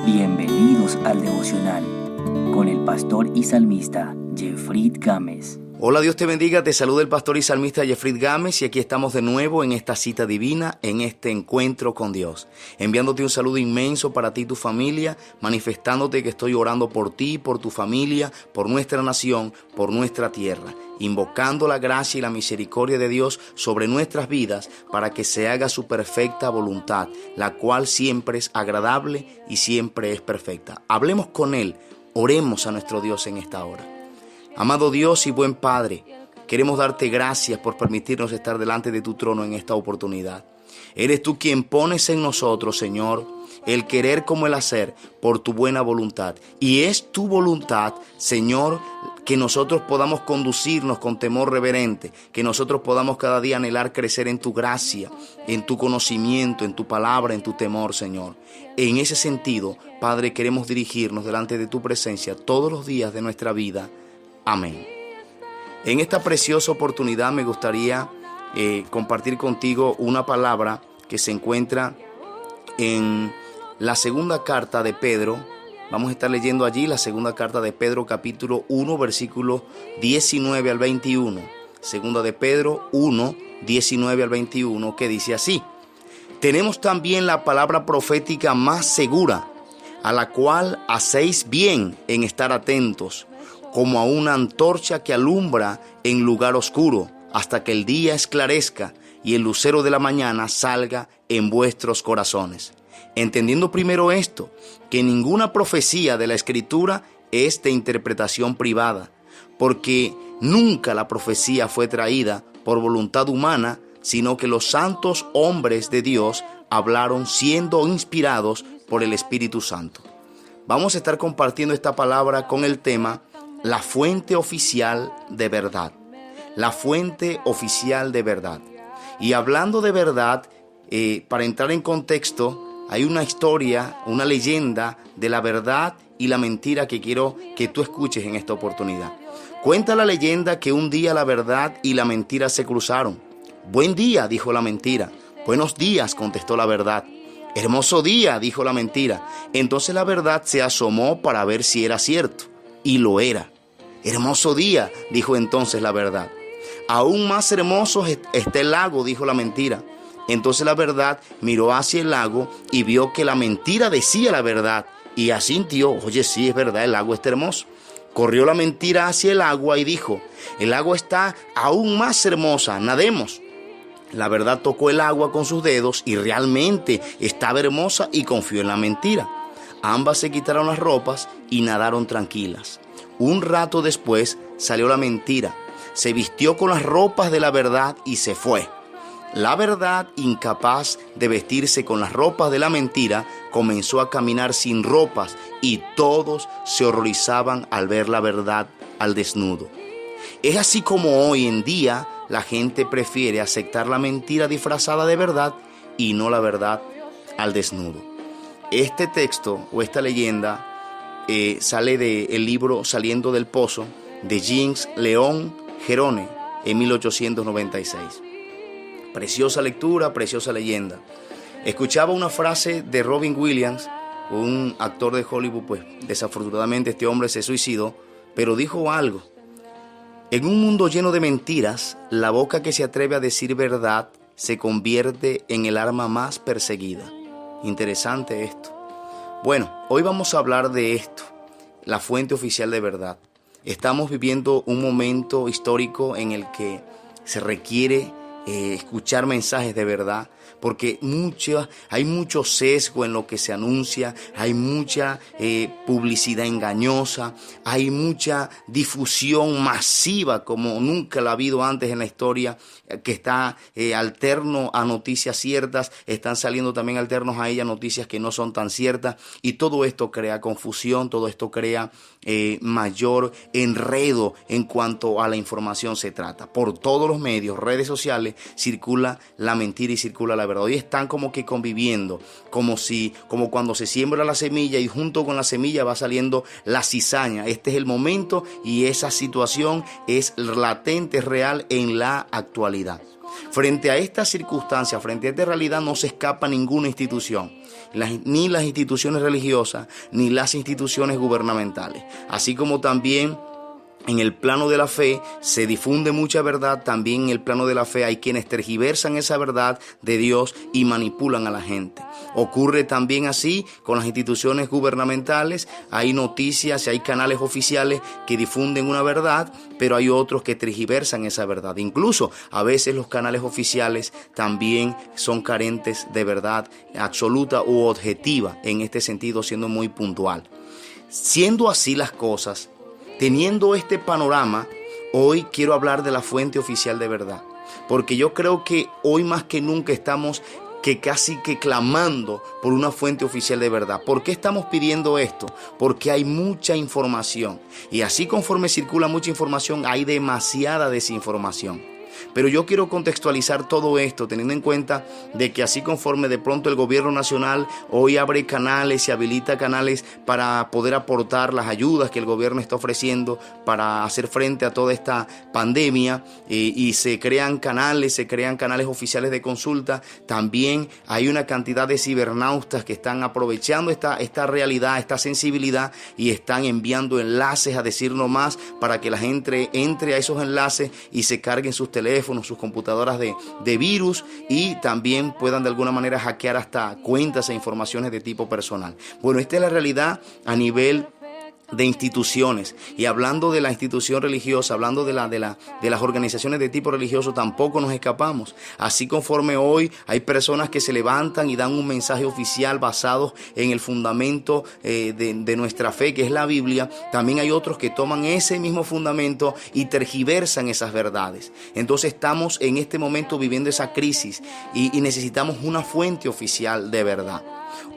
Bienvenidos al devocional con el pastor y salmista Jeffrey Gámez. Hola, Dios te bendiga, te saluda el pastor y salmista Jeffrey Gámez y aquí estamos de nuevo en esta cita divina, en este encuentro con Dios. Enviándote un saludo inmenso para ti y tu familia, manifestándote que estoy orando por ti, por tu familia, por nuestra nación, por nuestra tierra. Invocando la gracia y la misericordia de Dios sobre nuestras vidas para que se haga su perfecta voluntad, la cual siempre es agradable y siempre es perfecta. Hablemos con Él, oremos a nuestro Dios en esta hora. Amado Dios y buen Padre, queremos darte gracias por permitirnos estar delante de tu trono en esta oportunidad. Eres tú quien pones en nosotros, Señor, el querer como el hacer por tu buena voluntad. Y es tu voluntad, Señor, que nosotros podamos conducirnos con temor reverente, que nosotros podamos cada día anhelar crecer en tu gracia, en tu conocimiento, en tu palabra, en tu temor, Señor. En ese sentido, Padre, queremos dirigirnos delante de tu presencia todos los días de nuestra vida. Amén. En esta preciosa oportunidad me gustaría compartir contigo una palabra que se encuentra en la segunda carta de Pedro. Vamos a estar leyendo allí la segunda carta de Pedro, capítulo 1, versículos 19 al 21. Segunda de Pedro 1, 19 al 21, que dice así: tenemos también la palabra profética más segura, a la cual hacéis bien en estar atentos, como a una antorcha que alumbra en lugar oscuro, hasta que el día esclarezca y el lucero de la mañana salga en vuestros corazones. Entendiendo primero esto, que ninguna profecía de la Escritura es de interpretación privada, porque nunca la profecía fue traída por voluntad humana, sino que los santos hombres de Dios hablaron siendo inspirados por el Espíritu Santo. Vamos a estar compartiendo esta palabra con el tema la fuente oficial de verdad. La fuente oficial de verdad. Y hablando de verdad, para entrar en contexto, hay una historia, una leyenda de la verdad y la mentira que quiero que tú escuches en esta oportunidad. Cuenta la leyenda que un día la verdad y la mentira se cruzaron. Buen día, dijo la mentira. Buenos días, contestó la verdad. Hermoso día, dijo la mentira. Entonces la verdad se asomó para ver si era cierto. Y lo era. Hermoso día, dijo entonces la verdad. Aún más hermoso está el lago, dijo la mentira. Entonces la verdad miró hacia el lago y vio que la mentira decía la verdad. Y asintió: oye, sí, es verdad, el lago está hermoso. Corrió la mentira hacia el agua y dijo: el agua está aún más hermosa, nademos. La verdad tocó el agua con sus dedos y realmente estaba hermosa y confió en la mentira. Ambas se quitaron las ropas y nadaron tranquilas. Un rato después salió la mentira, se vistió con las ropas de la verdad y se fue. La verdad, incapaz de vestirse con las ropas de la mentira, comenzó a caminar sin ropas y todos se horrorizaban al ver la verdad al desnudo. Es así como hoy en día la gente prefiere aceptar la mentira disfrazada de verdad y no la verdad al desnudo. Este texto o esta leyenda sale del libro Saliendo del Pozo de James León Gerone en 1896. Preciosa lectura, preciosa leyenda. Escuchaba una frase de Robin Williams, un actor de Hollywood, pues desafortunadamente este hombre se suicidó, pero dijo algo: en un mundo lleno de mentiras, la boca que se atreve a decir verdad se convierte en el arma más perseguida. Interesante esto. Bueno, hoy vamos a hablar de esto, la fuente oficial de verdad. Estamos viviendo un momento histórico en el que se requiere escuchar mensajes de verdad, porque hay mucho sesgo en lo que se anuncia, hay mucha publicidad engañosa, hay mucha difusión masiva como nunca la ha habido antes en la historia, que está alterno a noticias ciertas, están saliendo también alternos a ellas noticias que no son tan ciertas, y todo esto crea confusión, todo esto crea mayor enredo en cuanto a la información se trata. Por todos los medios, redes sociales, circula la mentira y circula la verdad. Hoy están como que conviviendo, como cuando se siembra la semilla y junto con la semilla va saliendo la cizaña. Este es el momento y esa situación es latente, es real en la actualidad. Frente a esta circunstancia, frente a esta realidad, no se escapa ninguna institución, ni las instituciones religiosas, ni las instituciones gubernamentales, así como también en el plano de la fe se difunde mucha verdad. También en el plano de la fe hay quienes tergiversan esa verdad de Dios y manipulan a la gente. Ocurre también así con las instituciones gubernamentales. Hay noticias y hay canales oficiales que difunden una verdad, pero hay otros que tergiversan esa verdad. Incluso a veces los canales oficiales también son carentes de verdad absoluta u objetiva, en este sentido siendo muy puntual. Siendo así las cosas, teniendo este panorama, hoy quiero hablar de la fuente oficial de verdad, porque yo creo que hoy más que nunca estamos casi que clamando por una fuente oficial de verdad. ¿Por qué estamos pidiendo esto? Porque hay mucha información, y así conforme circula mucha información, hay demasiada desinformación. Pero yo quiero contextualizar todo esto teniendo en cuenta de que así conforme de pronto el gobierno nacional hoy abre canales y habilita canales para poder aportar las ayudas que el gobierno está ofreciendo para hacer frente a toda esta pandemia, y se crean canales oficiales de consulta. También hay una cantidad de cibernautas que están aprovechando esta realidad, esta sensibilidad, y están enviando enlaces a decir no más para que la gente entre a esos enlaces y se carguen sus teléfonos, sus computadoras de virus, y también puedan de alguna manera hackear hasta cuentas e informaciones de tipo personal. Bueno, esta es la realidad a nivel de instituciones. Y hablando de la institución religiosa, hablando de las organizaciones de tipo religioso, tampoco nos escapamos. Así conforme hoy hay personas que se levantan y dan un mensaje oficial basado en el fundamento de nuestra fe, que es la Biblia, también hay otros que toman ese mismo fundamento y tergiversan esas verdades. Entonces estamos en este momento viviendo esa crisis y necesitamos una fuente oficial de verdad.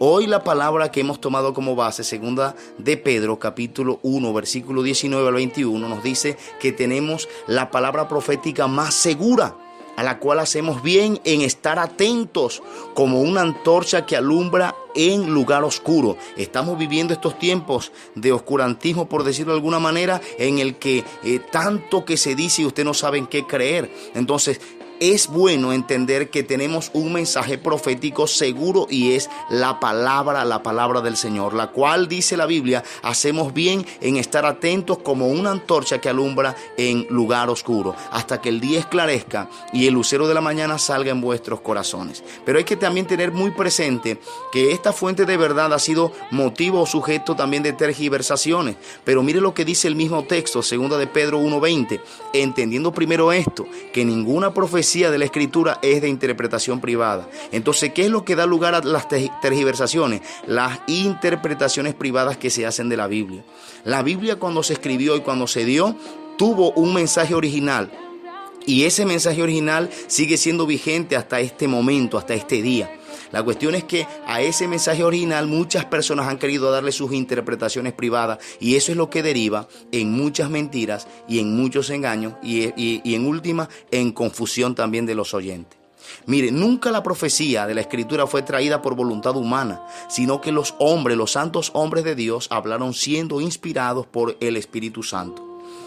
Hoy la palabra que hemos tomado como base, segunda de Pedro, capítulo 1, versículo 19 al 21, nos dice que tenemos la palabra profética más segura, a la cual hacemos bien en estar atentos como una antorcha que alumbra en lugar oscuro. Estamos viviendo estos tiempos de oscurantismo, por decirlo de alguna manera, en el que tanto que se dice y usted no sabe en qué creer. Entonces, es bueno entender que tenemos un mensaje profético seguro, y es la palabra del Señor, la cual dice la Biblia: hacemos bien en estar atentos como una antorcha que alumbra en lugar oscuro, hasta que el día esclarezca y el lucero de la mañana salga en vuestros corazones. Pero hay que también tener muy presente que esta fuente de verdad ha sido motivo o sujeto también de tergiversaciones. Pero mire lo que dice el mismo texto, segunda de Pedro 1:20, entendiendo primero esto, que ninguna profecía de la Escritura es de interpretación privada. Entonces, ¿qué es lo que da lugar a las tergiversaciones? Las interpretaciones privadas que se hacen de la Biblia. La Biblia, cuando se escribió y cuando se dio, tuvo un mensaje original, y ese mensaje original sigue siendo vigente hasta este momento, hasta este día. La cuestión es que a ese mensaje original muchas personas han querido darle sus interpretaciones privadas, y eso es lo que deriva en muchas mentiras y en muchos engaños y en última en confusión también de los oyentes. Mire, nunca la profecía de la Escritura fue traída por voluntad humana, sino que los santos hombres de Dios hablaron siendo inspirados por el Espíritu Santo.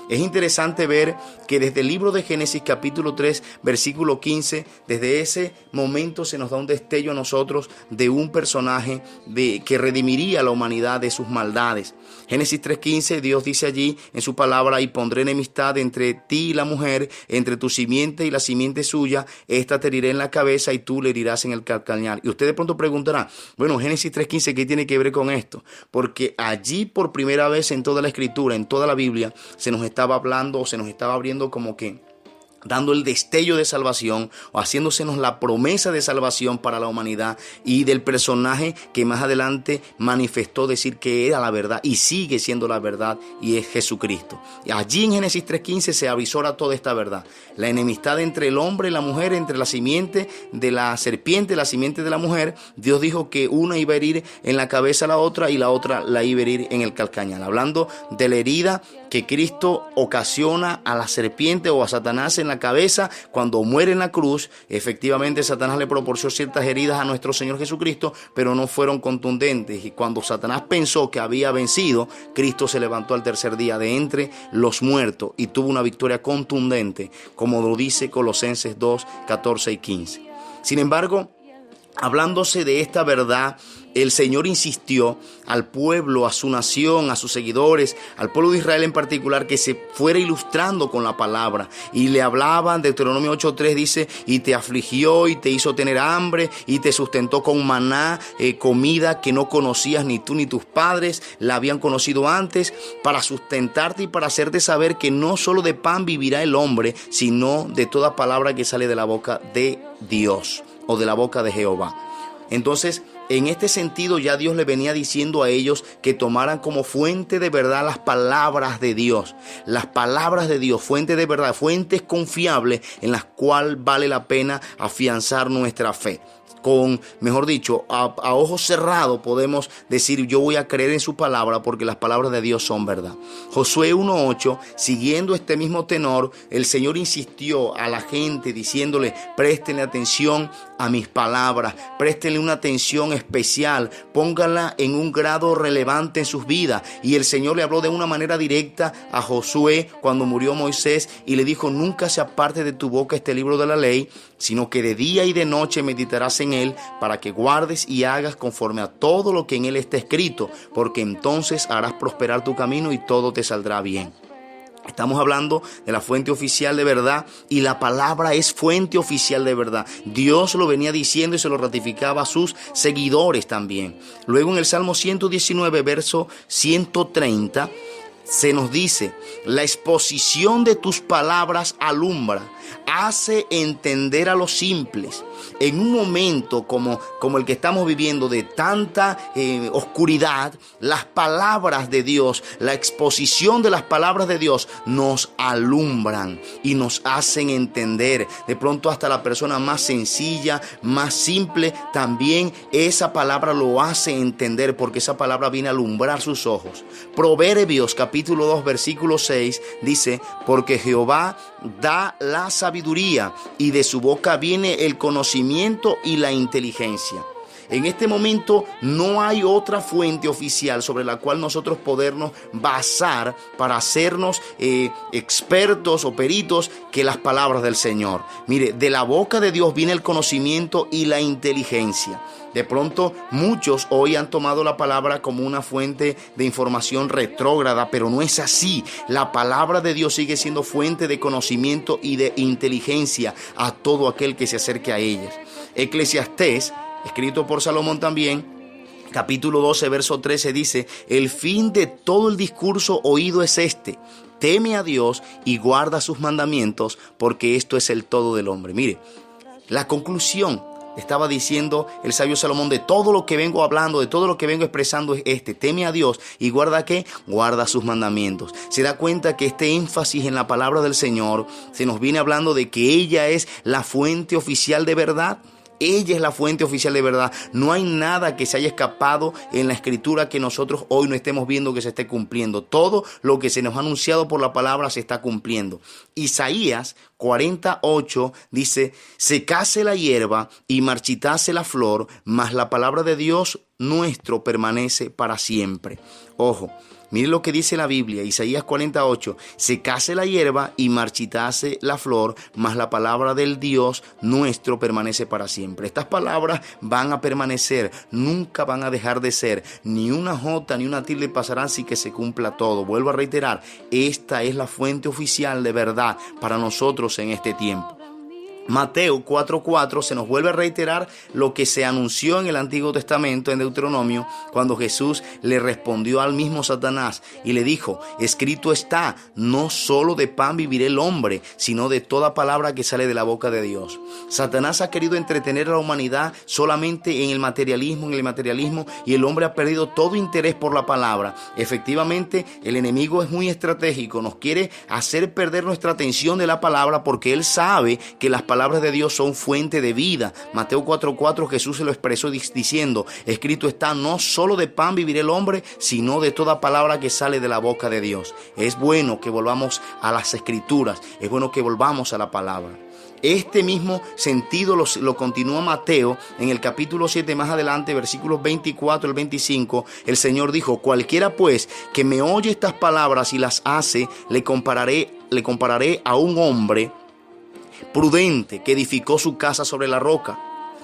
Es interesante ver que desde el libro de Génesis capítulo 3 versículo 15, desde ese momento se nos da un destello a nosotros de un personaje que redimiría a la humanidad de sus maldades. Génesis 3:15, Dios dice allí en su palabra: y pondré enemistad entre ti y la mujer, entre tu simiente y la simiente suya, esta te herirá en la cabeza y tú le herirás en el calcañar. Y usted de pronto preguntará, bueno, Génesis 3:15, ¿qué tiene que ver con esto? Porque allí por primera vez en toda la Escritura, en toda la Biblia, se nos estaba hablando o se nos estaba abriendo como que dando el destello de salvación, o haciéndosenos la promesa de salvación para la humanidad, y del personaje que más adelante manifestó decir que era la verdad y sigue siendo la verdad, y es Jesucristo. Y allí en Génesis 3:15 se avisora toda esta verdad: la enemistad entre el hombre y la mujer, entre la simiente de la serpiente y la simiente de la mujer. Dios dijo que una iba a herir en la cabeza a la otra y la otra la iba a herir en el calcañar, hablando de la herida que Cristo ocasiona a la serpiente o a Satanás en la cabeza, cuando muere en la cruz, efectivamente Satanás le proporcionó ciertas heridas a nuestro Señor Jesucristo, pero no fueron contundentes. Y cuando Satanás pensó que había vencido, Cristo se levantó al tercer día de entre los muertos y tuvo una victoria contundente, como lo dice Colosenses 2, 14 y 15. Sin embargo, hablándose de esta verdad, el Señor insistió al pueblo, a su nación, a sus seguidores, al pueblo de Israel en particular, que se fuera ilustrando con la palabra. Y le hablaban, Deuteronomio 8:3 dice, y te afligió y te hizo tener hambre y te sustentó con maná, comida que no conocías ni tú ni tus padres la habían conocido antes, para sustentarte y para hacerte saber que no solo de pan vivirá el hombre, sino de toda palabra que sale de la boca de Dios o de la boca de Jehová. Entonces, en este sentido ya Dios le venía diciendo a ellos que tomaran como fuente de verdad las palabras de Dios. Las palabras de Dios, fuente de verdad, fuentes confiables en las cuales vale la pena afianzar nuestra fe. Mejor dicho, a ojos cerrados podemos decir, yo voy a creer en su palabra porque las palabras de Dios son verdad. Josué 1:8, siguiendo este mismo tenor, el Señor insistió a la gente diciéndole, préstenle atención a mis palabras, préstenle una atención especial, pónganla en un grado relevante en sus vidas. Y el Señor le habló de una manera directa a Josué cuando murió Moisés y le dijo, nunca se aparte de tu boca este libro de la ley, sino que de día y de noche meditarás en él, para que guardes y hagas conforme a todo lo que en él está escrito, porque entonces harás prosperar tu camino y todo te saldrá bien. Estamos hablando de la fuente oficial de verdad y la palabra es fuente oficial de verdad. Dios lo venía diciendo y se lo ratificaba a sus seguidores también. Luego en el Salmo 119, verso 130, se nos dice, la exposición de tus palabras alumbra, hace entender a los simples. En un momento como el que estamos viviendo de tanta oscuridad, las palabras de Dios, la exposición de las palabras de Dios nos alumbran y nos hacen entender. De pronto hasta la persona más sencilla, más simple, también esa palabra lo hace entender porque esa palabra viene a alumbrar sus ojos. Proverbios capítulo 2 versículo 6 dice, porque Jehová da la sabiduría y de su boca viene el conocimiento y la inteligencia. En este momento no hay otra fuente oficial sobre la cual nosotros podernos basar para hacernos expertos o peritos que las palabras del Señor. Mire, de la boca de Dios viene el conocimiento y la inteligencia. De pronto muchos hoy han tomado la palabra como una fuente de información retrógrada, pero no es así. La palabra de Dios sigue siendo fuente de conocimiento y de inteligencia a todo aquel que se acerque a ellas. Eclesiastés, escrito por Salomón también, capítulo 12, verso 13 dice, el fin de todo el discurso oído es este, teme a Dios y guarda sus mandamientos, porque esto es el todo del hombre. Mire, la conclusión, estaba diciendo el sabio Salomón, de todo lo que vengo hablando, de todo lo que vengo expresando es este, teme a Dios y guarda ¿qué? Guarda sus mandamientos. Se da cuenta que este énfasis en la palabra del Señor se nos viene hablando de que ella es la fuente oficial de verdad. Ella es la fuente oficial de verdad. No hay nada que se haya escapado en la escritura que nosotros hoy no estemos viendo que se esté cumpliendo. Todo lo que se nos ha anunciado por la palabra se está cumpliendo. Isaías 48 dice, secase la hierba y marchitase la flor, mas la palabra de Dios nuestro permanece para siempre. Ojo. Mire lo que dice la Biblia, Isaías 48, secase la hierba y marchitase la flor, mas la palabra del Dios nuestro permanece para siempre. Estas palabras van a permanecer, nunca van a dejar de ser, ni una jota ni una tilde pasarán sin que se cumpla todo. Vuelvo a reiterar, esta es la fuente oficial de verdad para nosotros en este tiempo. Mateo 4:4 se nos vuelve a reiterar lo que se anunció en el Antiguo Testamento, en Deuteronomio, cuando Jesús le respondió al mismo Satanás y le dijo, escrito está, no solo de pan vivirá el hombre, sino de toda palabra que sale de la boca de Dios. Satanás ha querido entretener a la humanidad solamente en el materialismo, y el hombre ha perdido todo interés por la palabra. Efectivamente, el enemigo es muy estratégico, nos quiere hacer perder nuestra atención de la palabra porque él sabe que las palabras de Dios son fuente de vida. Mateo 4:4 Jesús se lo expresó diciendo, escrito está, no solo de pan vivirá el hombre, sino de toda palabra que sale de la boca de Dios. Es bueno que volvamos a las escrituras, es bueno que volvamos a la palabra. Este mismo sentido lo continúa Mateo en el capítulo 7 más adelante, versículos 24 al 25. El Señor dijo, cualquiera pues que me oye estas palabras y las hace, le compararé a un hombre prudente que edificó su casa sobre la roca.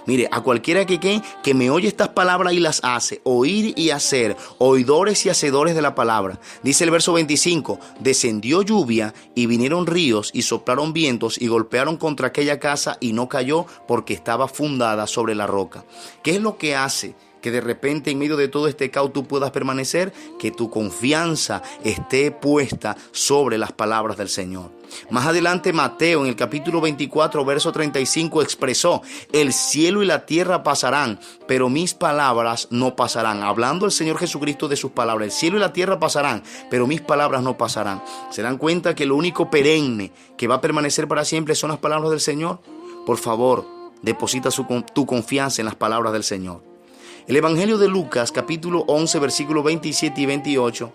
Mire, a cualquiera que me oye estas palabras y las hace, oír y hacer, oidores y hacedores de la palabra. Dice el verso 25, descendió lluvia y vinieron ríos y soplaron vientos y golpearon contra aquella casa y no cayó porque estaba fundada sobre la roca. ¿Qué es lo que hace que de repente en medio de todo este caos tú puedas permanecer? Que tu confianza esté puesta sobre las palabras del Señor. Más adelante Mateo en el capítulo 24 verso 35 expresó, el cielo y la tierra pasarán, pero mis palabras no pasarán. Hablando el Señor Jesucristo de sus palabras, el cielo y la tierra pasarán, pero mis palabras no pasarán. ¿Se dan cuenta que lo único perenne que va a permanecer para siempre son las palabras del Señor? Por favor, deposita tu confianza en las palabras del Señor. El Evangelio de Lucas, capítulo 11, versículos 27 y 28,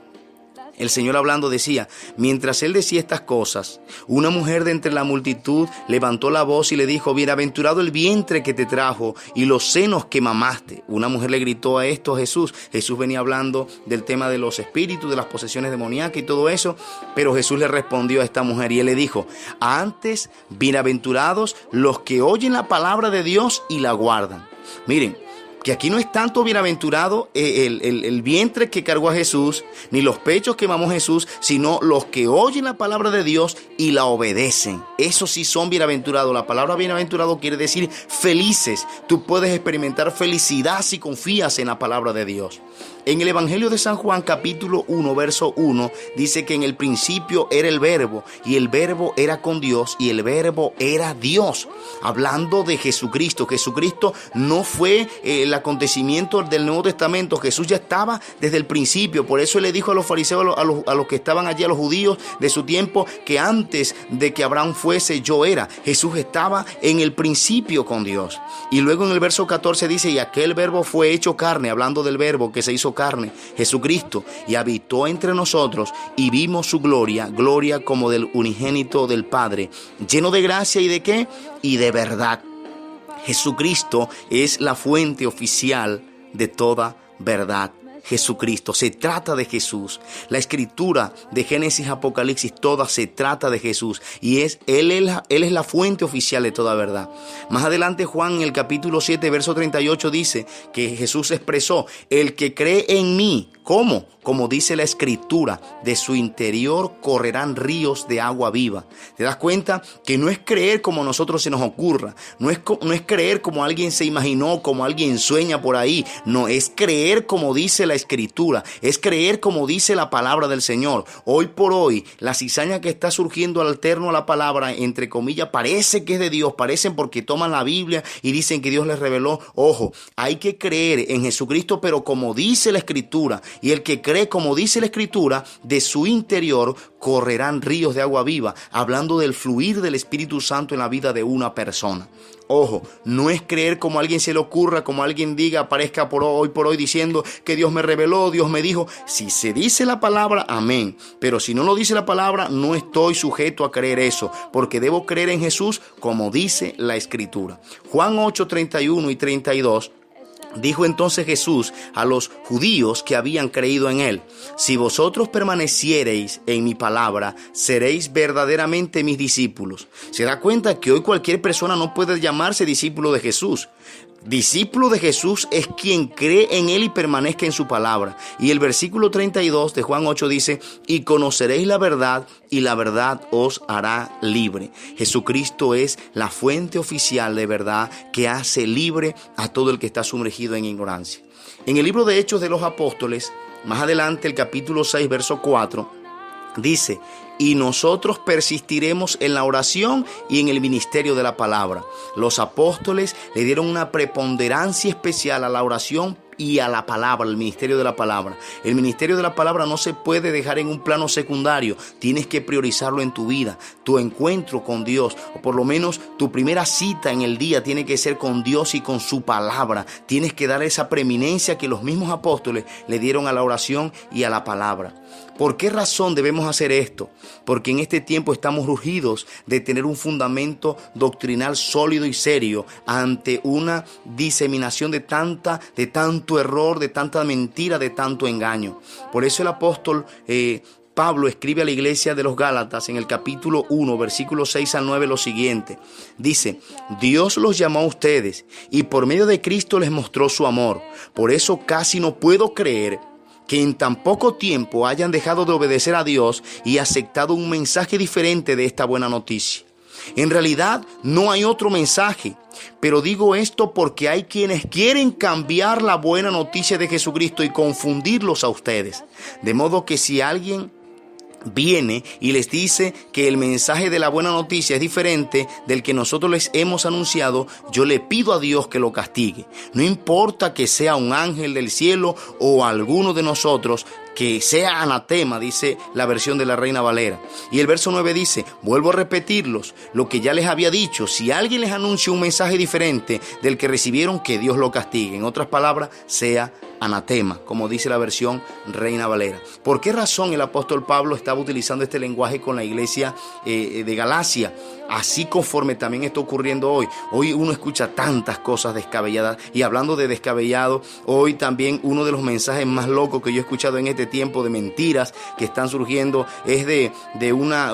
el Señor hablando decía, mientras él decía estas cosas, una mujer de entre la multitud levantó la voz y le dijo, bienaventurado el vientre que te trajo y los senos que mamaste. Una mujer le gritó a esto a Jesús. Jesús venía hablando del tema de los espíritus, de las posesiones demoníacas y todo eso, pero Jesús le respondió a esta mujer y él le dijo, antes bienaventurados los que oyen la palabra de Dios y la guardan. Miren, que aquí no es tanto bienaventurado el vientre que cargó a Jesús, ni los pechos que mamó Jesús, sino los que oyen la palabra de Dios y la obedecen. Esos sí son bienaventurados. La palabra bienaventurado quiere decir felices. Tú puedes experimentar felicidad si confías en la palabra de Dios. En el Evangelio de San Juan, capítulo 1, verso 1, dice que en el principio era el verbo, y el verbo era con Dios, y el verbo era Dios. Hablando de Jesucristo. Jesucristo no fue el acontecimiento del Nuevo Testamento. Jesús ya estaba desde el principio. Por eso él le dijo a los fariseos, a los que estaban allí, a los judíos de su tiempo, que antes de que Abraham fuese, yo era. Jesús estaba en el principio con Dios. Y luego en el verso 14 dice, y aquel verbo fue hecho carne, hablando del verbo que se hizo carne, Jesucristo, y habitó entre nosotros y vimos su gloria, gloria como del unigénito del Padre, lleno de gracia y de ¿qué? Y de verdad. Jesucristo es la fuente oficial de toda verdad. Jesucristo, se trata de Jesús. La escritura de Génesis, Apocalipsis, toda se trata de Jesús y Él es la fuente oficial de toda verdad. Más adelante Juan en el capítulo 7 verso 38 dice que Jesús expresó, el que cree en mí, ¿cómo? Como dice la escritura, de su interior correrán ríos de agua viva. ¿Te das cuenta? Que no es creer como nosotros se nos ocurra, no es creer como alguien se imaginó, como alguien sueña por ahí, no, es creer como dice la escritura, es creer como dice la palabra del Señor. Hoy por hoy, la cizaña que está surgiendo al alterno a la palabra, entre comillas, parece que es de Dios, parecen porque toman la Biblia y dicen que Dios les reveló. Ojo, hay que creer en Jesucristo, pero como dice la escritura, y el que cree como dice la escritura, de su interior correrán ríos de agua viva, hablando del fluir del Espíritu Santo en la vida de una persona. Ojo, no es creer como a alguien se le ocurra, como alguien diga, aparezca hoy por hoy diciendo que Dios me reveló, Dios me dijo. Si se dice la palabra, amén. Pero si no lo dice la palabra, no estoy sujeto a creer eso, porque debo creer en Jesús como dice la escritura. Juan 8, 31 y 32. Dijo entonces Jesús a los judíos que habían creído en él, si vosotros permaneciereis en mi palabra, seréis verdaderamente mis discípulos. Se da cuenta que hoy cualquier persona no puede llamarse discípulo de Jesús. Discípulo de Jesús es quien cree en él y permanezca en su palabra. Y el versículo 32 de Juan 8 dice, y conoceréis la verdad y la verdad os hará libre. Jesucristo es la fuente oficial de verdad que hace libre a todo el que está sumergido en ignorancia. En el libro de Hechos de los Apóstoles, más adelante el capítulo 6, verso 4, dice, y nosotros persistiremos en la oración y en el ministerio de la palabra. Los apóstoles le dieron una preponderancia especial a la oración y a la palabra, el ministerio de la palabra. El ministerio de la palabra no se puede dejar en un plano secundario. Tienes que priorizarlo en tu vida. Tu encuentro con Dios, o por lo menos tu primera cita en el día, tiene que ser con Dios y con su palabra. Tienes que dar esa preeminencia que los mismos apóstoles le dieron a la oración y a la palabra. ¿Por qué razón debemos hacer esto? Porque en este tiempo estamos urgidos de tener un fundamento doctrinal sólido y serio ante una diseminación de tanto error, de tanta mentira, de tanto engaño. Por eso el apóstol Pablo escribe a la iglesia de los Gálatas en el capítulo 1, versículos 6 al 9 lo siguiente. Dice: Dios los llamó a ustedes y por medio de Cristo les mostró su amor. Por eso casi no puedo creer que en tan poco tiempo hayan dejado de obedecer a Dios y aceptado un mensaje diferente de esta buena noticia. En realidad no hay otro mensaje, pero digo esto porque hay quienes quieren cambiar la buena noticia de Jesucristo y confundirlos a ustedes. De modo que si alguien viene y les dice que el mensaje de la buena noticia es diferente del que nosotros les hemos anunciado, yo le pido a Dios que lo castigue. No importa que sea un ángel del cielo o alguno de nosotros, que sea anatema, dice la versión de la Reina Valera. Y el verso 9 dice: vuelvo a repetirlos, lo que ya les había dicho, si alguien les anuncia un mensaje diferente del que recibieron, que Dios lo castigue. En otras palabras, sea anatema, como dice la versión Reina Valera. ¿Por qué razón el apóstol Pablo estaba utilizando este lenguaje con la iglesia de Galacia? Así conforme también está ocurriendo hoy. Hoy uno escucha tantas cosas descabelladas. Y hablando de descabellado, hoy también uno de los mensajes más locos que yo he escuchado en este tiempo de mentiras que están surgiendo es de una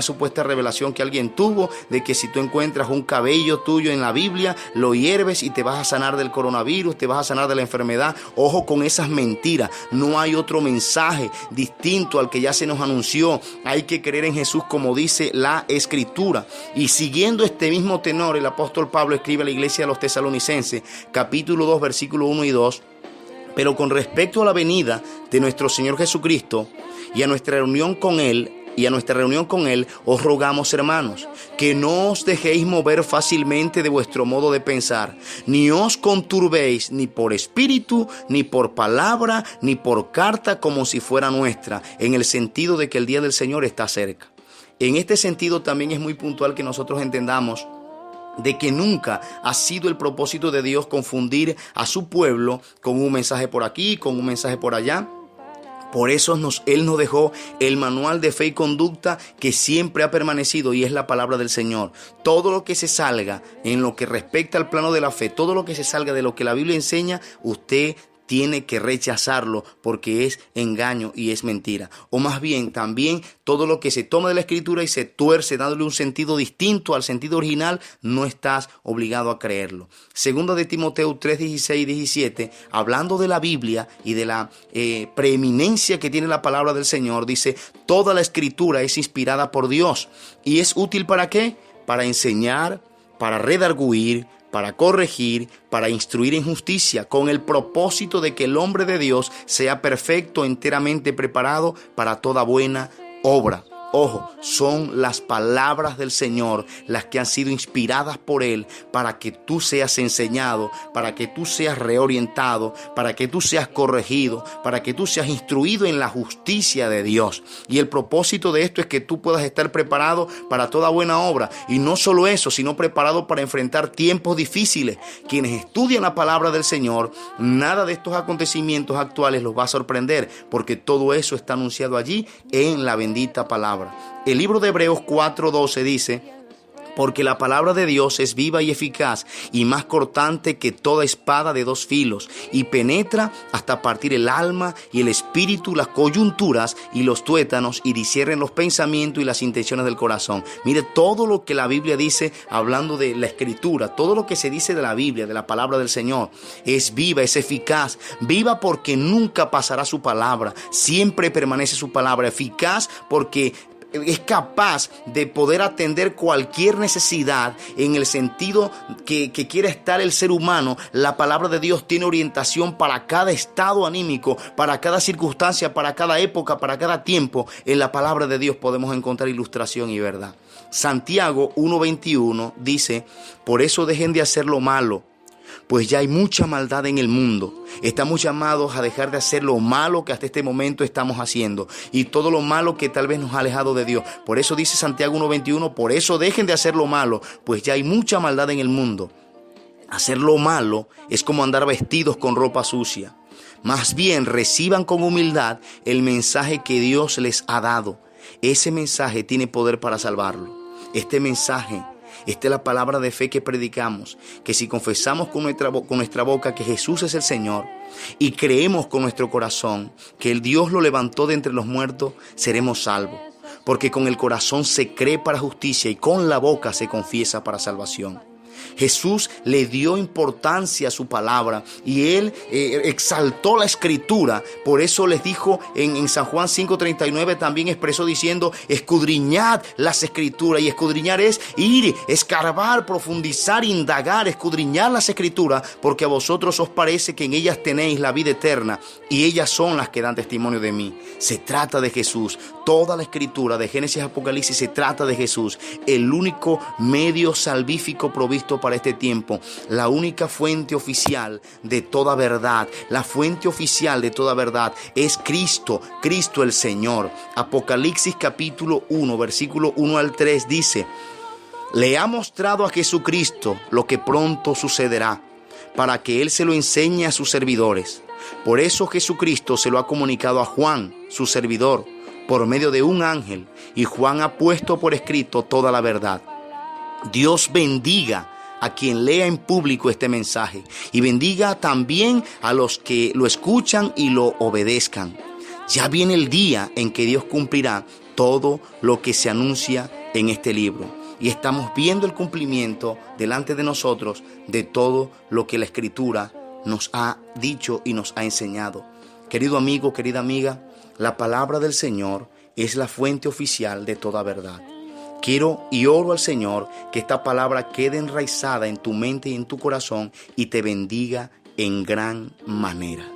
supuesta revelación que alguien tuvo, de que si tú encuentras un cabello tuyo en la Biblia, lo hierves y te vas a sanar del coronavirus, te vas a sanar de la enfermedad. Ojo con esas mentiras. No hay otro mensaje distinto al que ya se nos anunció. Hay que creer en Jesús como dice la Escritura. Y siguiendo este mismo tenor, el apóstol Pablo escribe a la iglesia de los Tesalonicenses, capítulo 2, versículo 1 y 2. Pero con respecto a la venida de nuestro Señor Jesucristo y a nuestra reunión con Él, os rogamos, hermanos, que no os dejéis mover fácilmente de vuestro modo de pensar, ni os conturbéis ni por espíritu, ni por palabra, ni por carta como si fuera nuestra, en el sentido de que el día del Señor está cerca. En este sentido también es muy puntual que nosotros entendamos de que nunca ha sido el propósito de Dios confundir a su pueblo con un mensaje por aquí, con un mensaje por allá. Por eso Él nos dejó el manual de fe y conducta que siempre ha permanecido, y es la palabra del Señor. Todo lo que se salga en lo que respecta al plano de la fe, todo lo que se salga de lo que la Biblia enseña, usted tiene que rechazarlo porque es engaño y es mentira. O más bien, también todo lo que se toma de la Escritura y se tuerce dándole un sentido distinto al sentido original, no estás obligado a creerlo. Segunda de Timoteo 3, 16 y 17, hablando de la Biblia y de la preeminencia que tiene la palabra del Señor, dice: toda la Escritura es inspirada por Dios y es útil ¿para qué? Para enseñar, para redarguir, para corregir, para instruir en justicia, con el propósito de que el hombre de Dios sea perfecto, enteramente preparado para toda buena obra. Ojo, son las palabras del Señor las que han sido inspiradas por Él para que tú seas enseñado, para que tú seas reorientado, para que tú seas corregido, para que tú seas instruido en la justicia de Dios. Y el propósito de esto es que tú puedas estar preparado para toda buena obra. Y no solo eso, sino preparado para enfrentar tiempos difíciles. Quienes estudian la palabra del Señor, nada de estos acontecimientos actuales los va a sorprender, porque todo eso está anunciado allí en la bendita palabra. El libro de Hebreos 4:12 dice: porque la palabra de Dios es viva y eficaz y más cortante que toda espada de dos filos, y penetra hasta partir el alma y el espíritu, las coyunturas y los tuétanos, y discierne los pensamientos y las intenciones del corazón. Mire, todo lo que la Biblia dice, hablando de la Escritura, todo lo que se dice de la Biblia, de la palabra del Señor, es viva, es eficaz. Viva porque nunca pasará su palabra, siempre permanece su palabra. Eficaz porque es capaz de poder atender cualquier necesidad en el sentido que quiera estar el ser humano. La palabra de Dios tiene orientación para cada estado anímico, para cada circunstancia, para cada época, para cada tiempo. En la palabra de Dios podemos encontrar ilustración y verdad. Santiago 1:21 dice: por eso dejen de hacer lo malo, pues ya hay mucha maldad en el mundo. Estamos llamados a dejar de hacer lo malo que hasta este momento estamos haciendo y todo lo malo que tal vez nos ha alejado de Dios. Por eso dice Santiago 1:21, por eso dejen de hacer lo malo, pues ya hay mucha maldad en el mundo. Hacer lo malo es como andar vestidos con ropa sucia. Más bien reciban con humildad el mensaje que Dios les ha dado. Ese mensaje tiene poder para salvarlo. Este mensaje, esta es la palabra de fe que predicamos, que si confesamos con nuestra boca que Jesús es el Señor y creemos con nuestro corazón que el Dios lo levantó de entre los muertos, seremos salvos. Porque con el corazón se cree para justicia y con la boca se confiesa para salvación. Jesús le dio importancia a su palabra y Él exaltó la Escritura. Por eso les dijo en San Juan 5:39, también expresó diciendo, escudriñad las Escrituras. Y escudriñar es ir, escarbar, profundizar, indagar, escudriñar las Escrituras, porque a vosotros os parece que en ellas tenéis la vida eterna y ellas son las que dan testimonio de mí. Se trata de Jesús. Toda la Escritura de Génesis a Apocalipsis se trata de Jesús, el único medio salvífico provisto para este tiempo, la única fuente oficial de toda verdad. La fuente oficial de toda verdad es Cristo, Cristo el Señor. Apocalipsis capítulo 1, versículo 1 al 3 dice, le ha mostrado a Jesucristo lo que pronto sucederá, para que Él se lo enseñe a sus servidores. Por eso Jesucristo se lo ha comunicado a Juan, su servidor, por medio de un ángel, y Juan ha puesto por escrito toda la verdad. Dios bendiga a quien lea en público este mensaje y bendiga también a los que lo escuchan y lo obedezcan. Ya viene el día en que Dios cumplirá todo lo que se anuncia en este libro y estamos viendo el cumplimiento delante de nosotros de todo lo que la Escritura nos ha dicho y nos ha enseñado. Querido amigo, querida amiga, la palabra del Señor es la fuente oficial de toda verdad. Quiero y oro al Señor que esta palabra quede enraizada en tu mente y en tu corazón y te bendiga en gran manera.